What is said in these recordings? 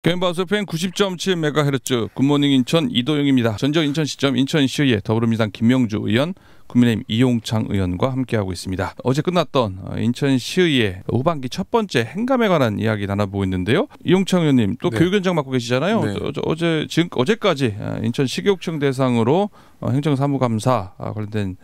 개인방송 FM 90.7MHz 굿모닝 인천 이도영입니다. 전적 인천시점 인천시의회 더불어민주당 김명주 의원, 국민의힘 이용창 의원과 함께하고 있습니다. 어제 끝났던 인천시의회 후반기 첫 번째 행감에 관한 이야기 나눠보고 있는데요. 이용창 의원님 또 교육위원장 맡고 계시잖아요. 네. 어제까지 인천시교육청 대상으로 행정사무감사 관련된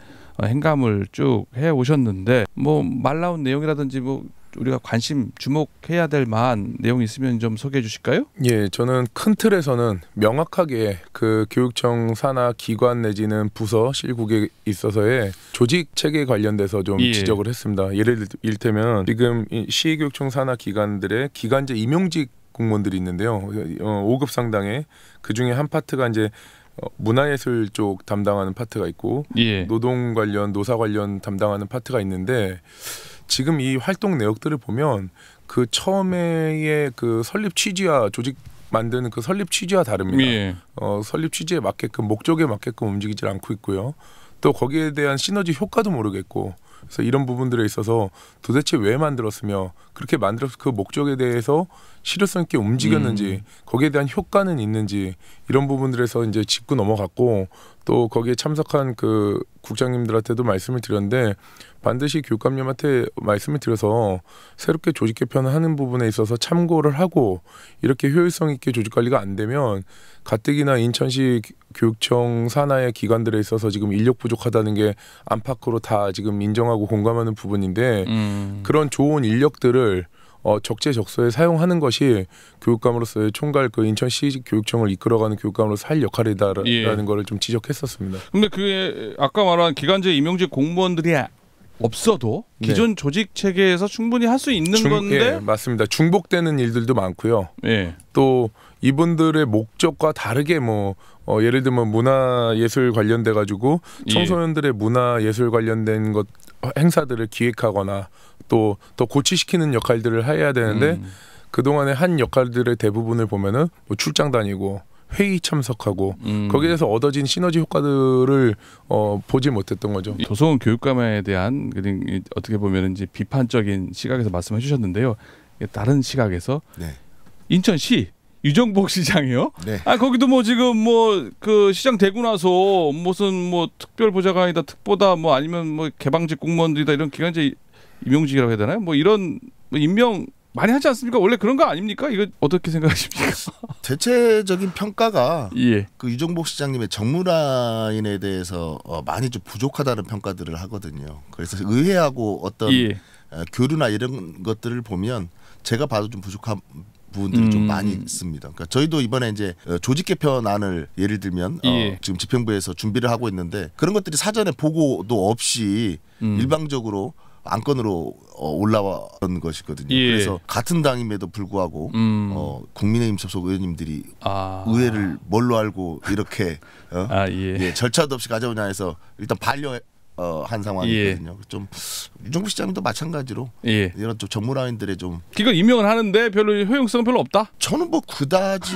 행감을 쭉 해오셨는데 뭐 말 나온 내용이라든지 뭐 우리가 관심 주목해야 될 만한 내용이 있으면 좀 소개해 주실까요? 예, 저는 큰 틀에서는 명확하게 그 교육청 산하 기관 내지는 부서 실국에 있어서의 조직 체계 관련돼서 좀 지적을 했습니다. 예를 이를테면 지금 시교육청 산하 기관들의 기관제 임용직 공무원들이 있는데요. 5급 상당의 그 중에 한 파트가 이제 문화예술 쪽 담당하는 파트가 있고 노동 관련, 노사 관련 담당하는 파트가 있는데 지금 이 활동 내역들을 보면 그 처음에의 그 설립 취지와 조직 만드는 그 설립 취지와 다릅니다. 설립 취지에 맞게끔 목적에 맞게끔 움직이질 않고 있고요. 또 거기에 대한 시너지 효과도 모르겠고 그래서 이런 부분들에 있어서 도대체 왜 만들었으며 그렇게 만들어서 그 목적에 대해서 실효성 있게 움직였는지 거기에 대한 효과는 있는지 이런 부분들에서 이제 짚고 넘어갔고 또 거기에 참석한 그 국장님들한테도 말씀을 드렸는데 반드시 교육감님한테 말씀을 드려서 새롭게 조직 개편을 하는 부분에 있어서 참고를 하고 이렇게 효율성 있게 조직 관리가 안 되면 가뜩이나 인천시 교육청 산하의 기관들에 있어서 지금 인력 부족하다는 게 안팎으로 다 지금 인정하고 공감하는 부분인데 그런 좋은 인력들을 적재적소에 사용하는 것이 교육감으로서의 총괄 그 인천시 교육청을 이끌어가는 교육감으로서 할 역할이다라는 거를 좀 지적했었습니다. 근데 그게 아까 말한 기관제 임용직 공무원들이 없어도 기존 조직 체계에서 충분히 할 수 있는 건데 맞습니다. 중복되는 일들도 많고요. 또 이분들의 목적과 다르게 뭐 예를 들면 문화예술 관련돼 가지고 청소년들의 문화예술 관련된 것 행사들을 기획하거나 또 고치시키는 역할들을 해야 되는데 그동안의 한 역할들의 대부분을 보면은 뭐 출장 다니고 회의 참석하고 거기에 대해서 얻어진 시너지 효과들을 보지 못했던 거죠. 도서관 교육감에 대한 어떻게 보면 이제 비판적인 시각에서 말씀해 주셨는데요. 다른 시각에서 인천시 유정복 시장이요? 거기도 뭐 지금 뭐 그 시장 되고 나서 무슨 뭐 특별 보좌관이다, 특보다 뭐 아니면 뭐 개방직 공무원들이다 이런 기관제 임용직이라고 해야 되나요? 뭐 이런 임명 많이 하지 않습니까? 원래 그런 거 아닙니까? 이거 어떻게 생각하십니까? 대체적인 평가가 그 유정복 시장님의 정무라인에 대해서 많이 좀 부족하다는 평가들을 하거든요. 그래서 의회하고 어떤 교류나 이런 것들을 보면 제가 봐도 좀 부족한 부분들이 좀 많이 있습니다. 그러니까 저희도 이번에 이제 조직 개편안을 예를 들면 지금 집행부에서 준비를 하고 있는데 그런 것들이 사전에 보고도 없이 일방적으로 안건으로 올라왔던 것이거든요. 그래서 같은 당임에도 불구하고 국민의힘 소속 의원님들이 의회를 뭘로 알고 이렇게 절차도 없이 가져오냐 해서 일단 반려한 상황이거든요. 좀 유정복 시장님도 마찬가지로 이런 좀 정무라인들의 좀 이거 임명을 하는데 별로 효용성은 별로 없다? 저는 뭐 그다지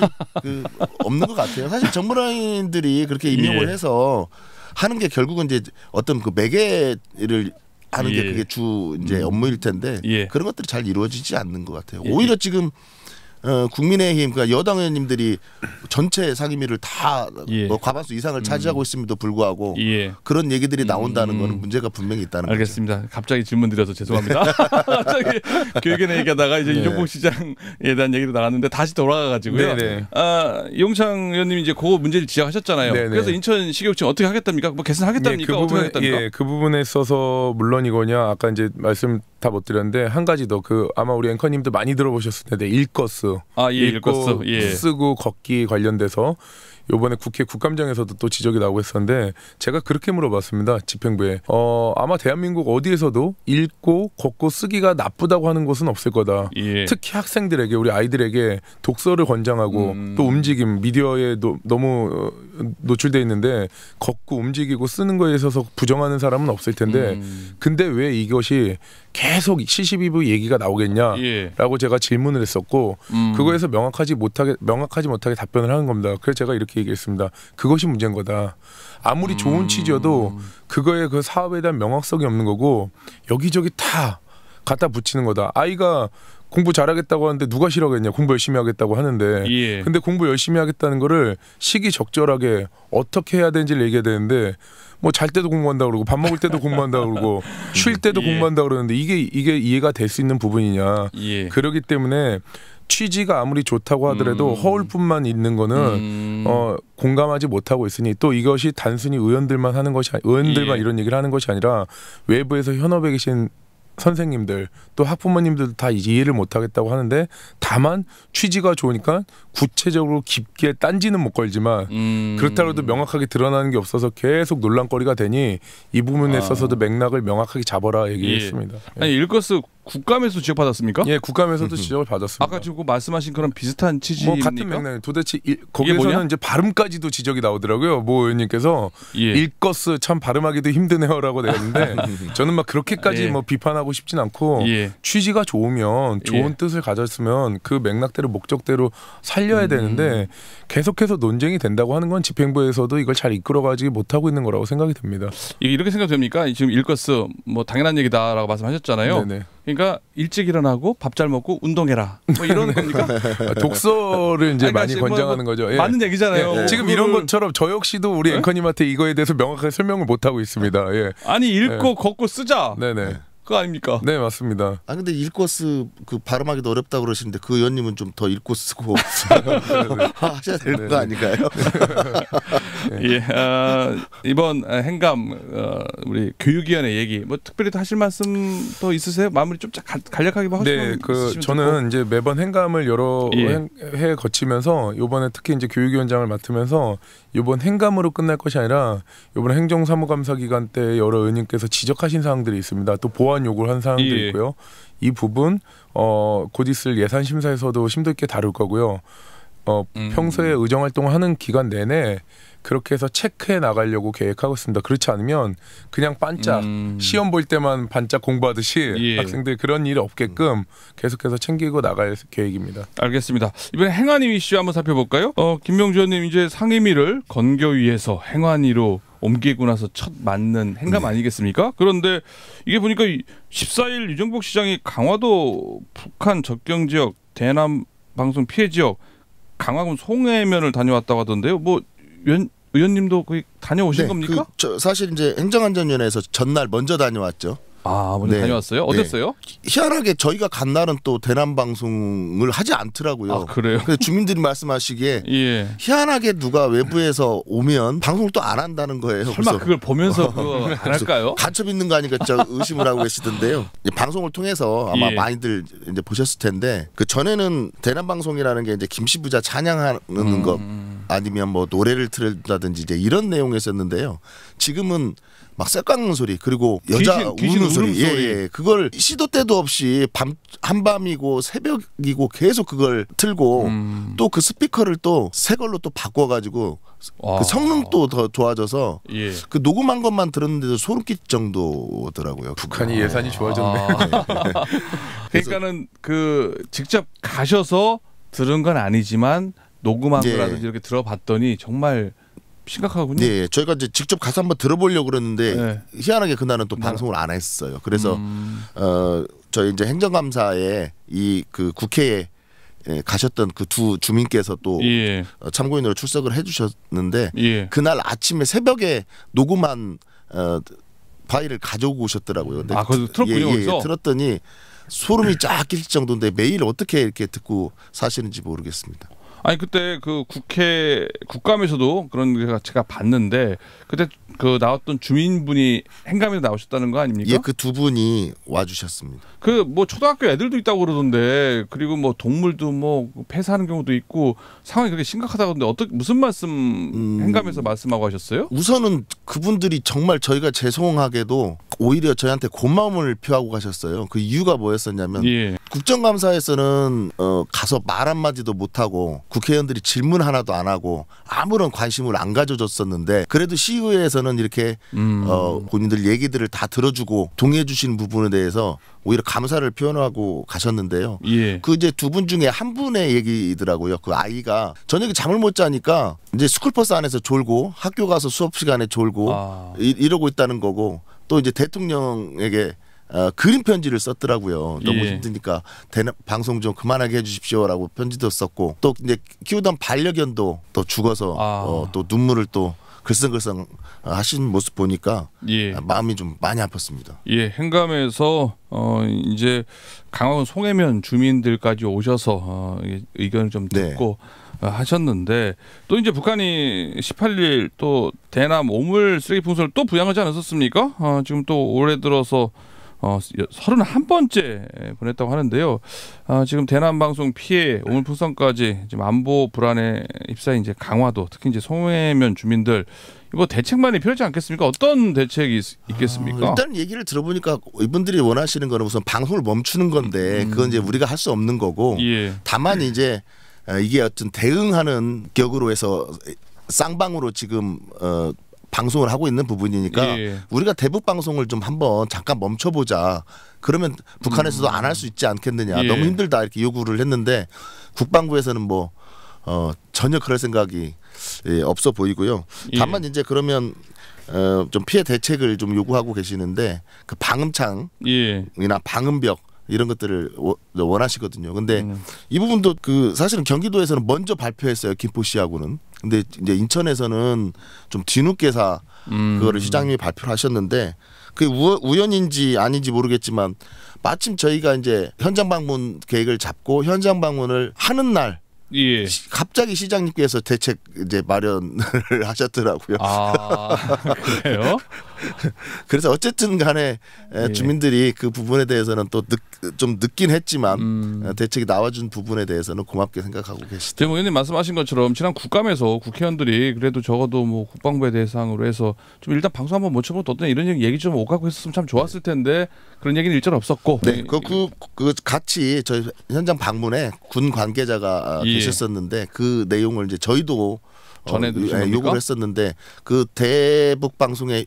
없는 것 같아요. 사실 정무라인들이 그렇게 임명을 해서 하는 게 결국은 이제 어떤 그 매개를 하는 게 그게 주 이제 업무일 텐데 그런 것들이 잘 이루어지지 않는 것 같아요. 오히려 지금 국민의힘 그러니까 여당 의원님들이 전체 상임위를 다 뭐 과반수 이상을 차지하고 있음에도 불구하고 그런 얘기들이 나온다는 것은 문제가 분명히 있다는 알겠습니다. 거죠. 갑자기 질문 드려서 죄송합니다. 갑자기 교육에 얘기하다가 이제 유정복 시장에 대한 얘기로 나갔는데 다시 돌아가가지고요. 이용창 의원님이 이제 그 문제를 지적하셨잖아요. 그래서 인천시교육청 어떻게 하겠답니까? 뭐 개선하겠답니까? 어떻게 하겠답니까? 그 부분에 있어서 물론이거냐 아까 이제 말씀 다 못 드렸는데 한 가지 더 아마 우리 앵커님도 많이 들어보셨을 텐데 일거스 읽고 쓰고 걷기 관련돼서 이번에 국회 국감장에서도 또 지적이 나오고 했었는데 제가 그렇게 물어봤습니다. 집행부에 아마 대한민국 어디에서도 읽고 걷고 쓰기가 나쁘다고 하는 곳은 없을 거다. 특히 학생들에게 우리 아이들에게 독서를 권장하고 또 움직임 미디어에 너무 노출돼 있는데 걷고 움직이고 쓰는 거에 있어서 부정하는 사람은 없을 텐데 근데 왜 이것이 계속 시시비비 얘기가 나오겠냐라고 제가 질문을 했었고 그거에서 명확하지 못하게 답변을 하는 겁니다. 그래서 제가 이렇게 얘기했습니다. 그것이 문제인 거다. 아무리 좋은 취지여도 그거의 그 사업에 대한 명확성이 없는 거고 여기저기 다 갖다 붙이는 거다. 아이가 공부 잘하겠다고 하는데 누가 싫어하겠냐. 공부 열심히 하겠다고 하는데 예. 근데 공부 열심히 하겠다는 거를 시기적절하게 어떻게 해야 되는지를 얘기해야 되는데 뭐 잘 때도 공부한다고 그러고 밥 먹을 때도 공부한다고 그러고 쉴 때도 공부한다고 그러는데 이게 이해가 될 수 있는 부분이냐. 그러기 때문에 취지가 아무리 좋다고 하더라도 허울뿐만 있는 거는 공감하지 못하고 있으니 또 이것이 단순히 의원들만 하는 것이 의원들만 이런 얘기를 하는 것이 아니라 외부에서 현업에 계신 선생님들 또 학부모님들도 다 이해를 못하겠다고 하는데 다만 취지가 좋으니까 구체적으로 깊게 딴지는 못 걸지만 그렇다고 해도 명확하게 드러나는 게 없어서 계속 논란거리가 되니 이 부분에 있어서도 맥락을 명확하게 잡아라 얘기했습니다. 아니 일거스 국감에서 지적받았습니까? 예, 국감에서도 지적을 받았습니다. 아까 지금 말씀하신 그런 비슷한 취지입니까? 뭐 같은 맥락. 도대체 거기서는 이제 발음까지도 지적이 나오더라고요. 모 의원님께서 일거스 참 발음하기도 힘드네요라고 내었는데 저는 막 그렇게까지 뭐 비판하고 싶진 않고 취지가 좋으면 좋은 뜻을 가졌으면 그 맥락대로 목적대로 살려야 되는데 계속해서 논쟁이 된다고 하는 건 집행부에서도 이걸 잘 이끌어가지 못하고 있는 거라고 생각이 듭니다. 이렇게 생각됩니까? 지금 일거스 뭐 당연한 얘기다라고 말씀하셨잖아요. 네네. 그러니까 일찍 일어나고 밥 잘 먹고 운동해라. 뭐 이런 겁니까? 독서를 이제 많이 권장하는 거죠. 맞는 얘기잖아요. 지금 이런 것처럼 저 역시도 우리 앵커님한테 이거에 대해서 명확하게 설명을 못 하고 있습니다. 아니 읽고 걷고 쓰자. 네네. 그거 아닙니까? 네 맞습니다. 아 근데 일거스 그 발음하기도 어렵다 그러시는데 그 의원님은 좀 더 읽고 쓰고 하셔야 되는 거 아닌가요? 예, 이번 행감 우리 교육위원회 얘기 뭐 특별히 하실 말씀 더 있으세요? 마무리 좀 간략하게 하시면. 네, 저는 이제 매번 행감을 여러 해 거치면서 이번에 특히 이제 교육위원장을 맡으면서 이번 행감으로 끝날 것이 아니라 이번 행정사무감사 기간 때 여러 의원님께서 지적하신 사항들이 있습니다. 또 보완 요구를 한 사항도 있고요. 이 부분 곧 있을 예산 심사에서도 심도 있게 다룰 거고요. 평소에 의정 활동하는 기간 내내 그렇게 해서 체크해 나가려고 계획하고 있습니다. 그렇지 않으면 그냥 반짝 시험 볼 때만 반짝 공부하듯이 학생들 그런 일이 없게끔 계속해서 챙기고 나갈 계획입니다. 알겠습니다. 이번에 행안위 이슈 한번 살펴볼까요? 김명주 의원님 이제 상임위를 건교위에서 행안위로 옮기고 나서 첫 맞는 행감 아니겠습니까? 그런데 이게 보니까 14일 유정복 시장이 강화도 북한 접경지역 대남 방송 피해 지역 강화군 송해면을 다녀왔다고 하던데요. 뭐 의원님도 거기 다녀오신 겁니까? 사실 이제 행정안전위원회에서 전날 먼저 다녀왔죠. 먼저 다녀왔어요? 어땠어요? 희한하게 저희가 간 날은 또 대남 방송을 하지 않더라고요. 그래요? 근데 주민들이 말씀하시기에 희한하게 누가 외부에서 오면 방송을 또 안 한다는 거예요. 설마 그걸 보면서 그거 안 할까요? 간첩 있는 거 아닌가 의심을 하고 계시던데요. 방송을 통해서 아마 많이들 이제 보셨을 텐데 그 전에는 대남 방송이라는 게 이제 김씨부자 찬양하는 것 아니면 뭐 노래를 틀다든지 이제 이런 내용이었는데요. 지금은 막 쌀 소리 그리고 여자 우는 소리. 그걸 시도 때도 없이 한밤이고 새벽이고 계속 그걸 틀고 또 그 스피커를 또 새 걸로 또 바꿔가지고 그 성능도 더 좋아져서 그 녹음한 것만 들었는데도 소름 끼칠 정도더라고요. 북한이 예산이 좋아졌네. 그러니까는 그 직접 가셔서 들은 건 아니지만 녹음한 거라든지 이렇게 들어봤더니 정말 심각하군요. 네, 저희가 이제 직접 가서 한번 들어보려고 그랬는데 희한하게 그날은 또 방송을 안 했어요. 그래서 저희 이제 행정감사에 이 그 국회에 가셨던 그 두 주민께서 또 참고인으로 출석을 해주셨는데 그날 아침에 새벽에 녹음한 파일을 가져오고 오셨더라고요. 그거 틀었군요. 틀었더니 소름이 쫙 끼칠 정도인데 매일 어떻게 이렇게 듣고 사시는지 모르겠습니다. 아니 그때 그 국감에서도 그런 거 제가 봤는데 그때 그 나왔던 주민분이 행감에서 나오셨다는 거 아닙니까? 그 두 분이 와주셨습니다. 그 뭐 초등학교 애들도 있다고 그러던데 그리고 뭐 동물도 뭐 폐사하는 경우도 있고 상황이 그렇게 심각하다고 하던데 무슨 말씀 행감에서 말씀하고 하셨어요? 우선은 그분들이 정말 저희가 죄송하게도 오히려 저희한테 고마움을 표하고 가셨어요. 그 이유가 뭐였었냐면 국정감사에서는 가서 말 한마디도 못하고 국회의원들이 질문 하나도 안 하고 아무런 관심을 안 가져줬었는데 그래도 시의회에서는 이렇게 본인들 얘기들을 다 들어주고 동의해 주시는 부분에 대해서 오히려 감사를 표현하고 가셨는데요. 그 이제 두 분 중에 한 분의 얘기더라고요. 그 아이가 저녁에 잠을 못 자니까 이제 스쿨버스 안에서 졸고 학교 가서 수업 시간에 졸고 이러고 있다는 거고 또 이제 대통령에게 그림 편지를 썼더라고요. 너무 예. 힘드니까 방송 좀 그만하게 해주십시오라고 편지도 썼고 또 이제 키우던 반려견도 또 죽어서 또 눈물을 또 글썽글썽 하신 모습 보니까 예. 마음이 좀 많이 아팠습니다. 예, 행감에서 이제 강화군 송해면 주민들까지 오셔서 의견을 좀 듣고 하셨는데 또 이제 북한이 18일 또 대남 오물 쓰레기 풍선을 또 부양하지 않았었습니까? 지금 또 올해 들어서 31번째 보냈다고 하는데요. 지금 대남 방송 피해 오물 풍선까지 지금 안보 불안에 휩싸인 이제 강화도 특히 이제 송해면 주민들 이거 대책만이 필요하지 않겠습니까? 어떤 대책이 있겠습니까? 일단 얘기를 들어보니까 이분들이 원하시는 거는 우선 방송을 멈추는 건데 그건 이제 우리가 할 수 없는 거고 예. 다만 이제 이게 어떤 대응하는 격으로 해서 쌍방으로 지금 방송을 하고 있는 부분이니까 우리가 대북 방송을 좀 한번 잠깐 멈춰보자. 그러면 북한에서도 안 할 수 있지 않겠느냐. 너무 힘들다 이렇게 요구를 했는데 국방부에서는 뭐 전혀 그럴 생각이 없어 보이고요. 다만 이제 그러면 좀 피해 대책을 좀 요구하고 계시는데 그 방음창이나 방음벽 이런 것들을 원하시거든요. 근데 이 부분도 그 사실은 경기도에서는 먼저 발표했어요. 김포시하고는. 근데 이제 인천에서는 좀 뒤늦게서 그거를 시장님이 발표를 하셨는데 그게 우연인지 아닌지 모르겠지만 마침 저희가 이제 현장 방문 계획을 잡고 현장 방문을 하는 날 갑자기 시장님께서 대책 이제 마련을 하셨더라고요. 그래요? 그래서 어쨌든 간에 주민들이 그 부분에 대해서는 또 좀 늦긴 했지만 대책이 나와준 부분에 대해서는 고맙게 생각하고 계시죠. 지금 의원님 말씀하신 것처럼 지난 국감에서 국회의원들이 그래도 적어도 뭐 국방부에 대상으로 해서 좀 일단 방송 한번 모셔보고 어떤 이런 얘기 좀 오가고 했었으면 참 좋았을 텐데 그런 얘기는 일절 없었고. 네, 그 같이 저희 현장 방문에 군 관계자가 계셨었는데 그 내용을 이제 저희도 요구를 했었는데 그 대북 방송에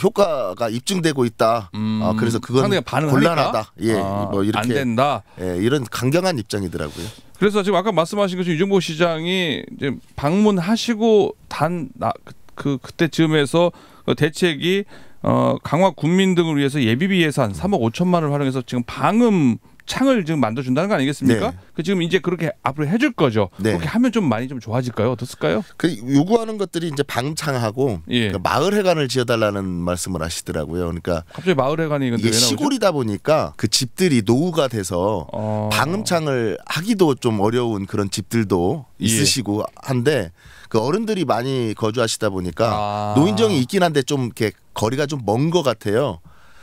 효과가 입증되고 있다. 그래서 그건 곤란하다. 뭐 이렇게 안 된다. 이런 강경한 입장이더라고요. 그래서 지금 아까 말씀하신 것처럼 유정복 시장이 이제 방문하시고 그때쯤에서 그 대책이 강화 군민 등을 위해서 예비비 예산 3억 5천만 원을 활용해서 지금 방음 창을 지금 만들어준다는 거 아니겠습니까? 그 지금 이제 그렇게 앞으로 해줄 거죠. 그렇게 하면 좀 많이 좀 좋아질까요? 어떻을까요? 그 요구하는 것들이 이제 방창하고 그 마을회관을 지어달라는 말씀을 하시더라고요. 그러니까 갑자기 마을회관이 이게 시골이다 보니까 그 집들이 노후가 돼서 방음창을 하기도 좀 어려운 그런 집들도 있으시고 한데 그 어른들이 많이 거주하시다 보니까 노인정이 있긴 한데 좀 이렇게 거리가 좀 먼 것 같아요.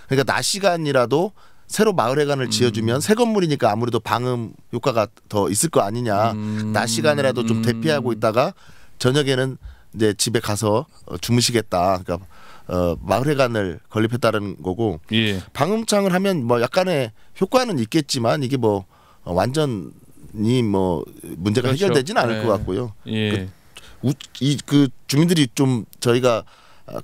그러니까 낮 시간이라도 새로 마을회관을 지어주면 새 건물이니까 아무래도 방음 효과가 더 있을 거 아니냐. 낮 시간이라도 좀 대피하고 있다가 저녁에는 이제 집에 가서 주무시겠다. 그러니까 마을회관을 건립했다는 거고 방음창을 하면 뭐 약간의 효과는 있겠지만 이게 뭐 완전히 뭐 문제가 해결되지는 않을 것 같고요. 그 주민들이 좀 저희가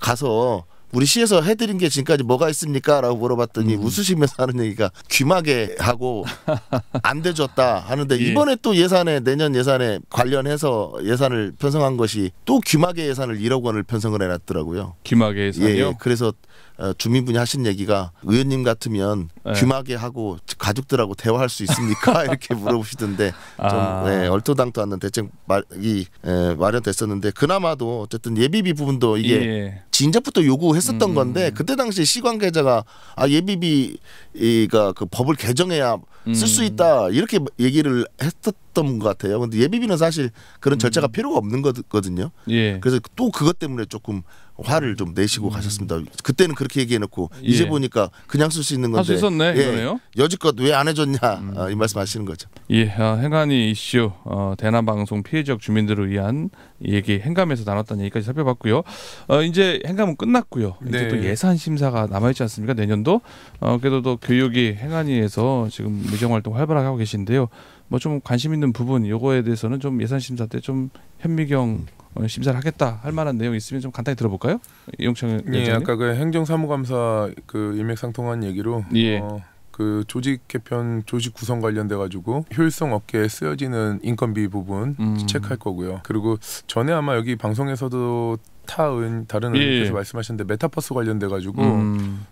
가서 우리 시에서 해드린 게 지금까지 뭐가 있습니까? 라고 물어봤더니 웃으시면서 하는 얘기가 귀마개 하고 안 돼줬다 하는데 이번에 또 내년 예산에 관련해서 예산을 편성한 것이 또 귀마개 예산을 1억 원을 편성을 해놨더라고요. 귀마개 예산이요? 그래서 주민분이 하신 얘기가 의원님 같으면 귀마개 하고 가족들하고 대화할 수 있습니까? 이렇게 물어보시던데 좀 얼토당토 않는 대책이 마련됐었는데 그나마도 어쨌든 예비비 부분도 이게 진작부터 요구했었던 건데 그때 당시 시관계자가 예비비가 그 법을 개정해야 쓸 수 있다 이렇게 얘기를 했었던 것 같아요. 근데 예비비는 사실 그런 절차가 필요가 없는 거거든요. 그래서 또 그것 때문에 조금 화를 좀 내시고 가셨습니다. 그때는 그렇게 얘기해놓고 이제 보니까 그냥 쓸 수 있는 건데 할 수 있었네 이거네요. 여지껏 왜 안 해줬냐 이 말씀하시는 거죠. 행간이 이슈 대남방송 피해 지역 주민들을 위한 얘기 행감에서 나눴다는 얘기까지 살펴봤고요. 이제 행감은 끝났고요. 이제 또 예산 심사가 남아있지 않습니까? 내년도 그래도 또 교육이 행안위에서 지금 의정활동 활발하게 하고 계신데요. 뭐 좀 관심 있는 부분 요거에 대해서는 좀 예산 심사 때 좀 현미경 심사를 하겠다 할 만한 내용이 있으면 좀 간단히 들어볼까요? 이용창 위원장님. 아까 그 행정사무감사 그 일맥상통한 얘기로 그 조직 개편, 조직 구성 관련돼 가지고 효율성 없게 쓰여지는 인건비 부분 체크할 거고요. 그리고 전에 아마 여기 방송에서도 다른 의원님께서 말씀하셨는데 메타버스 관련돼 가지고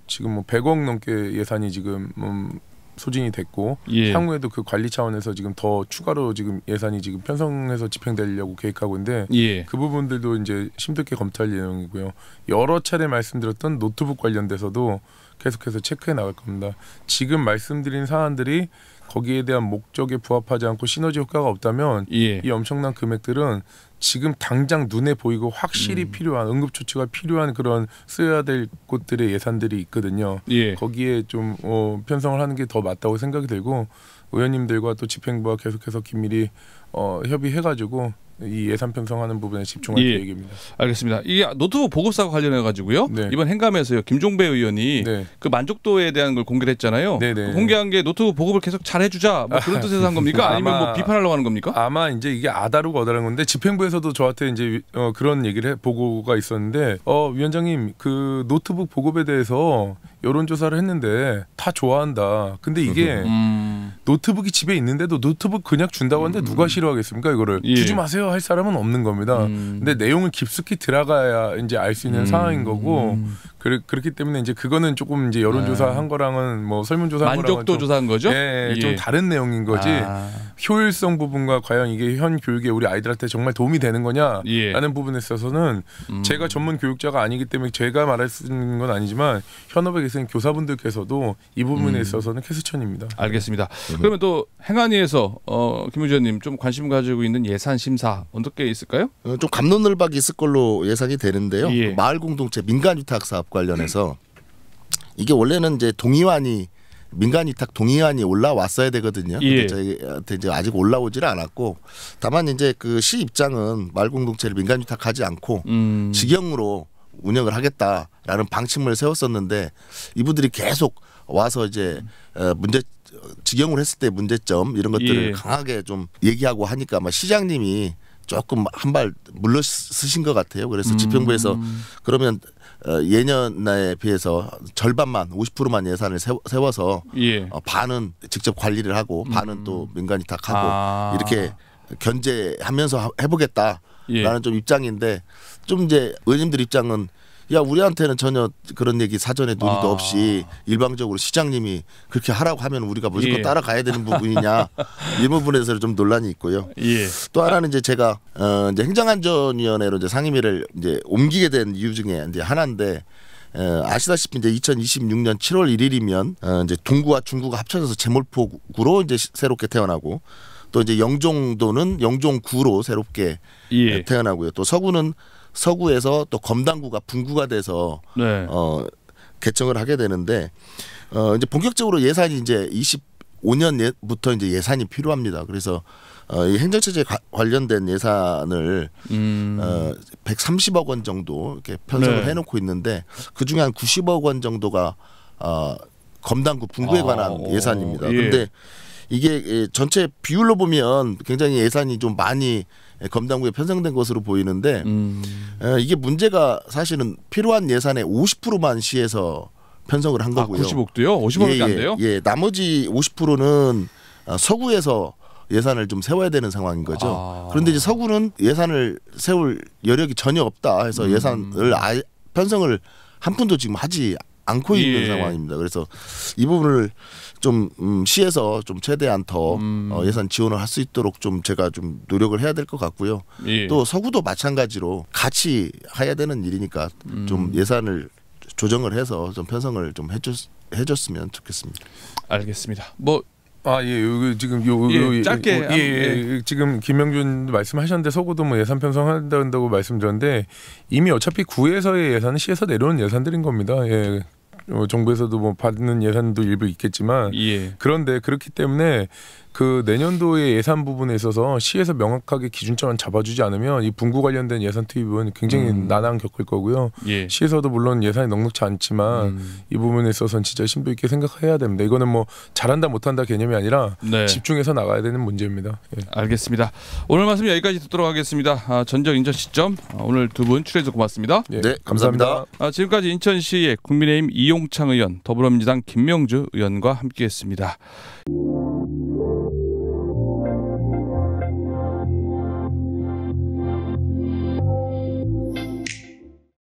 지금 뭐 100억 넘게 예산이 지금 소진이 됐고 향후에도 그 관리 차원에서 지금 더 추가로 지금 예산이 지금 편성해서 집행되려고 계획하고 있는데 그 부분들도 이제 심도있게 검토할 예정이고요. 여러 차례 말씀드렸던 노트북 관련돼서도 계속해서 체크해 나갈 겁니다. 지금 말씀드린 사안들이 거기에 대한 목적에 부합하지 않고 시너지 효과가 없다면 이 엄청난 금액들은 지금 당장 눈에 보이고 확실히 필요한 응급조치가 필요한 그런 쓰여야 될 곳들의 예산들이 있거든요. 거기에 좀 편성을 하는 게 더 맞다고 생각이 들고 의원님들과 또 집행부와 계속해서 긴밀히 협의해가지고 이 예산 편성하는 부분에 집중할 계획입니다. 알겠습니다. 이 노트북 보급사와 관련해 가지고요. 이번 행감에서요. 김종배 의원이 그 만족도에 대한 걸 공개를 했잖아요. 그 공개한 게 노트북 보급을 계속 잘해주자 뭐 그런 뜻에서 한 겁니까? 아니면 뭐 비판하려고 하는 겁니까? 아마 이제 이게 아다르고 어다른 건데 집행부에서도 저한테 이제 그런 얘기를 보고가 있었는데 위원장님 그 노트북 보급에 대해서 여론조사를 했는데 다 좋아한다. 근데 이게 노트북이 집에 있는데도 노트북 그냥 준다고 하는데 누가 싫어하겠습니까? 이거를 주지 마세요 할 사람은 없는 겁니다. 근데 내용을 깊숙이 들어가야 이제 알 수 있는 상황인 거고 그렇기 때문에 이제 그거는 조금 이제 여론조사 한 거랑은 뭐 설문조사 한 거랑은 만족도 조사한 거죠? 좀 다른 내용인 거지. 효율성 부분과 과연 이게 현 교육에 우리 아이들한테 정말 도움이 되는 거냐라는 부분에 있어서는 제가 전문 교육자가 아니기 때문에 제가 말할 수 있는 건 아니지만 현업에 계신 교사분들께서도 이 부분에 있어서는 캐스천입니다. 알겠습니다. 그러면 또 행안위에서 김 의원님 좀 관심 가지고 있는 예산 심사 어떻게 있을까요? 좀 갑론을박이 있을 걸로 예상이 되는데요. 그 마을 공동체 민간 위탁 사업 관련해서 이게 원래는 이제 동의안이 민간 위탁 동의안이 올라왔어야 되거든요. 근데 저희한테 이제 아직 올라오지를 않았고 다만 이제 그 시 입장은 마을 공동체를 민간 위탁하지 않고 직영으로 운영을 하겠다라는 방침을 세웠었는데 이분들이 계속 와서 이제 직영으로 했을 때 문제점 이런 것들을 강하게 좀 얘기하고 하니까 아마 시장님이 조금 한 발 물러서신 것 같아요. 그래서 집행부에서 그러면 예년에 비해서 절반만 50%만 예산을 세워서 반은 직접 관리를 하고 반은 또 민간 위탁하고 이렇게 견제하면서 해보겠다라는 좀 입장인데 좀 이제 의원님들 입장은 야 우리한테는 전혀 그런 얘기 사전에 논의도 없이 일방적으로 시장님이 그렇게 하라고 하면 우리가 무조건 따라가야 되는 부분이냐 이 부분에서 좀 논란이 있고요. 또 하나는 이제 제가 이제 행정안전위원회로 이제 상임위를 이제 옮기게 된 이유 중에 이제 하나인데 아시다시피 이제 2026년 7월 1일이면 이제 동구와 중구가 합쳐져서 제몰포구로 이제 새롭게 태어나고 또 이제 영종도는 영종구로 새롭게 태어나고요. 또 서구는 서구에서 또 검단구가 분구가 돼서 개청을 하게 되는데 이제 본격적으로 예산이 이제 25년부터 이제 예산이 필요합니다. 그래서 이 행정체제 관련된 예산을 130억 원 정도 이렇게 편성을 해놓고 있는데 그 중에 한 90억 원 정도가 검단구 분구에 관한 예산입니다. 그런데 이게 전체 비율로 보면 굉장히 예산이 좀 많이 검단구에 편성된 것으로 보이는데 이게 문제가 사실은 필요한 예산의 50%만 시에서 편성을 한 거고요. 90억도요? 50억밖에 안 돼요? 나머지 50%는 서구에서 예산을 좀 세워야 되는 상황인 거죠. 그런데 이제 서구는 예산을 세울 여력이 전혀 없다 해서 예산을 편성을 한 푼도 지금 하지 않고 있는 상황입니다. 그래서 이 부분을 좀 시에서 좀 최대한 더 예산 지원을 할 수 있도록 좀 제가 좀 노력을 해야 될 것 같고요. 또 서구도 마찬가지로 같이 해야 되는 일이니까 좀 예산을 조정을 해서 좀 편성을 좀 해줬으면 좋겠습니다. 알겠습니다. 뭐 여기 지금 짧게 지금 김명준 말씀하셨는데 서구도 뭐 예산 편성한다고 말씀드렸는데 이미 어차피 구에서의 예산은 시에서 내려오는 예산들인 겁니다. 정부에서도 뭐 받는 예산도 일부 있겠지만 그런데 그렇기 때문에 그 내년도의 예산 부분에 있어서 시에서 명확하게 기준점을 잡아주지 않으면 이 분구 관련된 예산 투입은 굉장히 난항 겪을 거고요. 시에서도 물론 예산이 넉넉치 않지만 이 부분에 있어서는 진짜 심도 있게 생각해야 됩니다. 이거는 뭐 잘한다 못한다 개념이 아니라 집중해서 나가야 되는 문제입니다. 알겠습니다. 오늘 말씀 여기까지 듣도록 하겠습니다. 전적 인천 시점 오늘 두 분 출연해서 고맙습니다. 네, 감사합니다. 지금까지 인천시의 국민의힘 이용창 의원, 더불어민주당 김명주 의원과 함께했습니다.